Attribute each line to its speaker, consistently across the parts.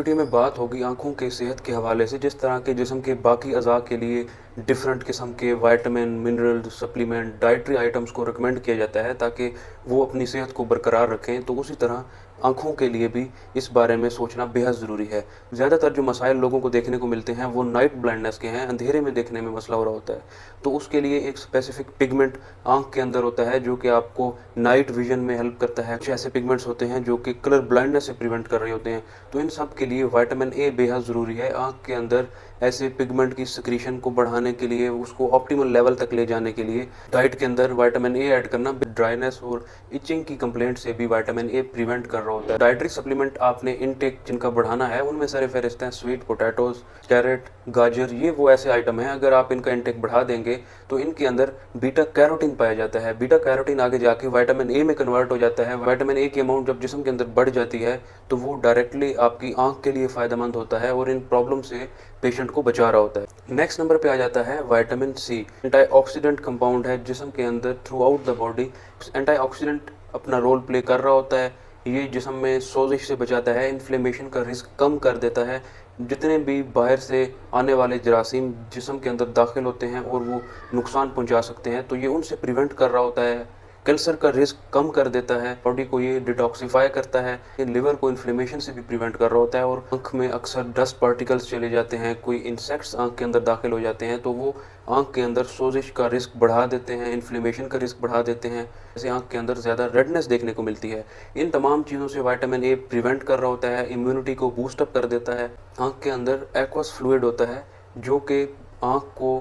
Speaker 1: Video में बात होगी आँखों के सेहत के हवाले से, जिस तरह के जिस्म के बाकी अज़ा के लिए डिफरेंट किस्म के vitamin, mineral, supplement, dietary items को रिकमेंड किया जाता है ताकि वो अपनी सेहत को बरकरार रखें। तो उसी तरह आँखों के लिए भी इस बारे में सोचना बेहद ज़रूरी है। ज़्यादातर जो मसाइल लोगों को देखने को मिलते हैं वो नाइट ब्लाइंडनेस के हैं, अंधेरे में देखने में मसला हो रहा होता है। तो उसके लिए एक स्पेसिफिक पिगमेंट आँख के अंदर होता है जो कि आपको नाइट विज़न में हेल्प करता है। कुछ ऐसे पिगमेंट्स होते हैं जो कि कलर ब्लाइंडनेस से प्रिवेंट कर रहे होते हैं। तो इन सब के लिए विटामिन ए बेहद ज़रूरी है। आँख के अंदर ऐसे पिगमेंट की सिक्रीशन को बढ़ाने के लिए, उसको ऑप्टिमल लेवल तक ले जाने के लिए डाइट के अंदर विटामिन ए ऐड करना ड्राइनेस और इचिंग की कंप्लेंट से भी विटामिन ए प्रिवेंट कर रहा होता है। डाइटरी सप्लीमेंट आपने इनटेक जिनका बढ़ाना है उनमें सारे फहरिस्त हैं स्वीट पोटैटोज, कैरेट, गाजर। ये वो ऐसे आइटम हैं, अगर आप इनका इनटेक बढ़ा देंगे तो इनके अंदर बीटा कैरोटीन पाया जाता है। बीटा कैरोटीन आगे जाके विटामिन ए में कन्वर्ट हो जाता है। विटामिन ए की अमाउंट जब जिस्म के अंदर बढ़ जाती है तो वो डायरेक्टली आपकी आंख के लिए फ़ायदेमंद होता है और इन प्रॉब्लम से पेशेंट को बचा रहा होता है। नेक्स्ट नंबर पे आ जाता है विटामिन सी। एंटीऑक्सीडेंट कंपाउंड है जिस्म के अंदर through out the body. Antioxidant अपना रोल प्ले कर रहा होता है। ये जिस्म में सोजिश से बचाता है, इन्फ्लेमेशन का रिस्क कम कर देता है। जितने भी बाहर से आने वाले जरासीम जिस्म के अंदर दाखिल होते हैं और वो नुकसान पहुंचा सकते हैं, तो ये उनसे प्रिवेंट कर रहा होता है। कैंसर का रिस्क कम कर देता है, बॉडी को ये डिटॉक्सिफाई करता है, ये लिवर को इन्फ्लेमेशन से भी प्रिवेंट कर रहा होता है। और आंख में अक्सर डस्ट पार्टिकल्स चले जाते हैं, कोई इंसेक्ट्स आंख के अंदर दाखिल हो जाते हैं तो वो आंख के अंदर सोजिश का रिस्क बढ़ा देते हैं, इन्फ्लेमेशन का रिस्क बढ़ा देते हैं, जैसे आंख के अंदर ज़्यादा रेडनेस देखने को मिलती है। इन तमाम चीज़ों से विटामिन ए प्रिवेंट कर रहा होता है, इम्यूनिटी को बूस्टअप कर देता है। आंख के अंदर एक्वस फ्लूइड होता है जो कि आंख को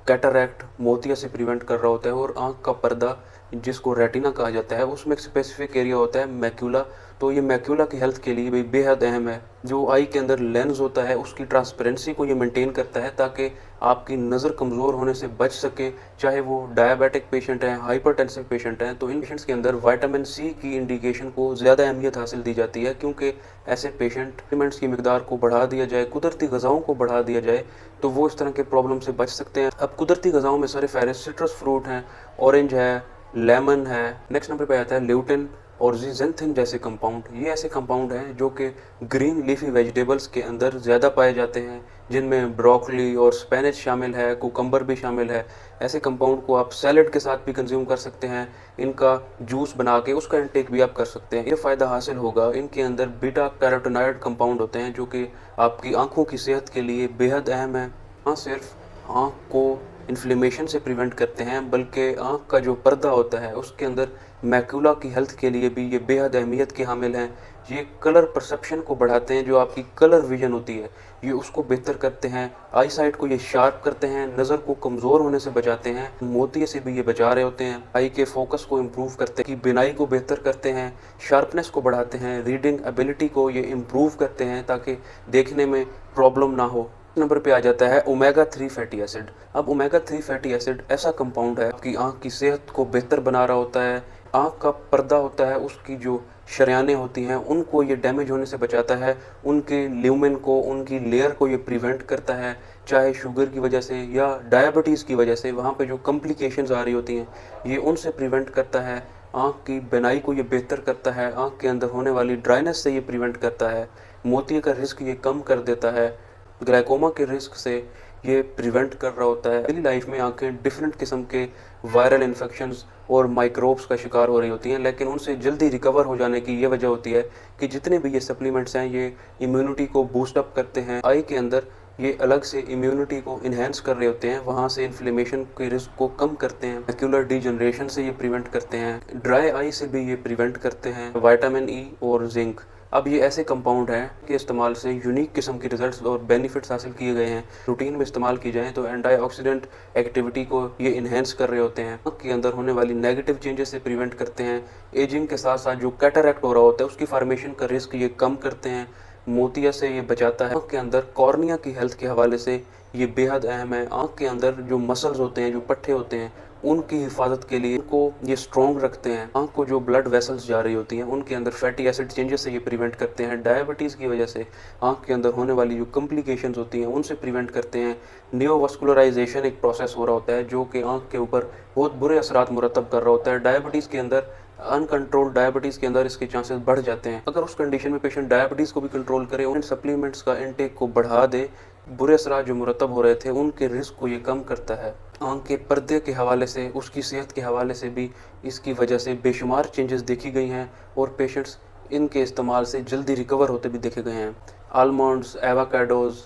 Speaker 1: कैटरैक्ट, मोतिया से प्रिवेंट कर रहा होता है। और आंख का पर्दा जिसको रेटिना कहा जाता है उसमें एक स्पेसिफिक एरिया होता है मैक्यूला। तो ये मैक्यूला की हेल्थ के लिए भी बेहद अहम है। जो आई के अंदर लेंस होता है उसकी ट्रांसपेरेंसी को ये मेंटेन करता है ताकि आपकी नज़र कमज़ोर होने से बच सके, चाहे वो डायबिटिक पेशेंट हैं, हाइपरटेंसिव पेशेंट हैं। तो इन पेशेंट्स के अंदर विटामिन सी की इंडिकेशन को ज़्यादा अहमियत हासिल दी जाती है, क्योंकि ऐसे पेशेंट सप्लीमेंट्स की मिकदार को बढ़ा दिया जाए, कुदरती ग़िज़ाओं को बढ़ा दिया जाए तो वो इस तरह के प्रॉब्लम से बच सकते हैं। अब कुदरती ग़िज़ाओं में सारे फहरिस्त सिट्रस फ्रूट हैं, ऑरेंज है, लेमन है। नेक्स्ट नंबर पे आता है ल्यूटिन और ज़ीज़ेंथिन जैसे कंपाउंड। ये ऐसे कंपाउंड हैं जो कि ग्रीन लीफी वेजिटेबल्स के अंदर ज़्यादा पाए जाते हैं, जिनमें ब्रोकली और स्पेनिच शामिल है, कुकम्बर भी शामिल है। ऐसे कंपाउंड को आप सैलड के साथ भी कंज्यूम कर सकते हैं, इनका जूस बना के उसका इंटेक भी आप कर सकते हैं। ये फ़ायदा हासिल होगा। इनके अंदर बीटा कैरोटीनॉइड कंपाउंड होते हैं जो कि आपकी आँखों की सेहत के लिए बेहद अहम है। हाँ, सिर्फ आँख को इन्फ्लेमेशन से प्रिवेंट करते हैं, बल्कि आँख का जो पर्दा होता है उसके अंदर मैक्यूला की हेल्थ के लिए भी ये बेहद अहमियत के हामिल हैं। ये कलर परसेप्शन को बढ़ाते हैं, जो आपकी कलर विजन होती है ये उसको बेहतर करते हैं। आई साइट को ये शार्प करते हैं, नज़र को कमज़ोर होने से बचाते हैं, मोतिये से भी ये बचा रहे होते हैं। आई के फोकस को इम्प्रूव करते हैं, बिनाई को बेहतर करते हैं, शार्पनेस को बढ़ाते हैं, रीडिंग एबिलिटी को ये इम्प्रूव करते हैं ताकि देखने में प्रॉब्लम ना हो। नंबर पे आ जाता है ओमेगा 3 फैटी एसिड। अब ओमेगा 3 फैटी एसिड ऐसा कंपाउंड है आपकी आंख की सेहत को बेहतर बना रहा होता है। आंख का पर्दा होता है, उसकी जो शरियानें होती हैं उनको ये डैमेज होने से बचाता है, उनके ल्यूमेन को, उनकी लेयर को ये प्रिवेंट करता है, चाहे शुगर की वजह से या डायबिटीज़ की वजह से वहाँ पे जो कॉम्प्लिकेशंस आ रही होती हैं ये उनसे प्रिवेंट करता है। आँख की बिनाई को ये बेहतर करता है, आँख के अंदर होने वाली ड्राइनेस से ये प्रिवेंट करता है, मोतिये का रिस्क ये कम कर देता है, ग्लाइकोमा के रिस्क से ये प्रिवेंट कर रहा होता है। डेली लाइफ में आंखें डिफरेंट किस्म के वायरल इन्फेक्शंस और माइक्रोब्स का शिकार हो रही होती हैं, लेकिन उनसे जल्दी रिकवर हो जाने की ये वजह होती है कि जितने भी ये सप्लीमेंट्स हैं ये इम्यूनिटी को बूस्ट अप करते हैं। आई के अंदर ये अलग से इम्यूनिटी को इन्हेंस कर रहे होते हैं, वहाँ से इन्फ्लेमेशन के रिस्क को कम करते हैं, मैक्यूलर डीजनरेशन से ये प्रिवेंट करते हैं, ड्राई आई से भी ये प्रिवेंट करते हैं। विटामिन ई और जिंक, अब ये ऐसे कंपाउंड हैं कि इस्तेमाल से यूनिक किस्म के रिजल्ट्स और बेनिफिट्स हासिल किए गए हैं। रूटीन में इस्तेमाल की जाएँ तो एंटीऑक्सीडेंट एक्टिविटी को ये इन्हेंस कर रहे होते हैं, आँख के अंदर होने वाली नेगेटिव चेंजेस से प्रिवेंट करते हैं, एजिंग के साथ साथ जो कैटरैक्ट हो रहा होता है उसकी फॉर्मेशन का रिस्क ये कम करते हैं, मोतिया से ये बचाता है। आँख के अंदर कॉर्निया की हेल्थ के हवाले से ये बेहद अहम है। आँख के अंदर जो मसल्स होते हैं, जो पट्टे होते हैं, उनकी हिफाजत के लिए उनको ये स्ट्रॉन्ग रखते हैं। आँख को जो ब्लड वेसल्स जा रही होती हैं उनके अंदर फैटी एसिड चेंजेस से ये प्रिवेंट करते हैं। डायबिटीज़ की वजह से आँख के अंदर होने वाली जो कॉम्प्लिकेशंस होती हैं उनसे प्रिवेंट करते हैं। नियोवास्कुलराइजेशन एक प्रोसेस हो रहा होता है जो कि आँख के ऊपर बहुत बुरे असरात मुरतब कर रहा होता है। डायबिटीज़ के अंदर अनकंट्रोल्ड डायबिटीज़ के अंदर इसके चांसेस बढ़ जाते हैं। अगर उस कंडीशन में पेशेंट डायबिटीज़ को भी कंट्रोल करे, उन सप्लीमेंट्स का इनटेक को बढ़ा दे, बुरे असरात जो मुरतब हो रहे थे उनके रिस्क को ये कम करता है। आँख के पर्दे के हवाले से, उसकी सेहत के हवाले से भी इसकी वजह से बेशुमार चेंजेस देखी गई हैं और पेशेंट्स इनके इस्तेमाल से जल्दी रिकवर होते भी देखे गए हैं। Almonds, avocados,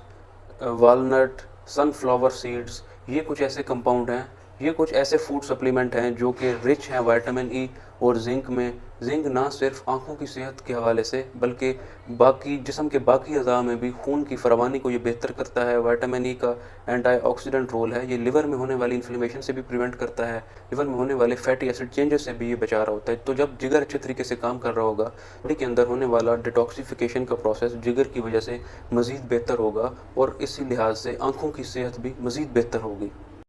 Speaker 1: walnut, sunflower seeds, ये कुछ ऐसे कंपाउंड हैं, ये कुछ ऐसे फूड सप्लीमेंट हैं जो कि रिच हैं विटामिन ई और जिंक में। जिंक ना सिर्फ आँखों की सेहत के हवाले से बल्कि बाकी जिस्म के बाकी अज़ा में भी खून की फरवानी को ये बेहतर करता है। विटामिन ई का एंटीऑक्सीडेंट रोल है, ये लिवर में होने वाली इन्फ्लेमेशन से भी प्रिवेंट करता है, लिवर में होने वाले फैटी एसिड चेंजेस से भी ये बचा रहा होता है। तो जब जिगर अच्छे तरीके से काम कर रहा होगा, बॉडी के अंदर होने वाला डिटॉक्सिफिकेशन का प्रोसेस जिगर की वजह से मज़ीद बेहतर होगा और इसी लिहाज से आँखों की सेहत भी मज़ीद बेहतर होगी।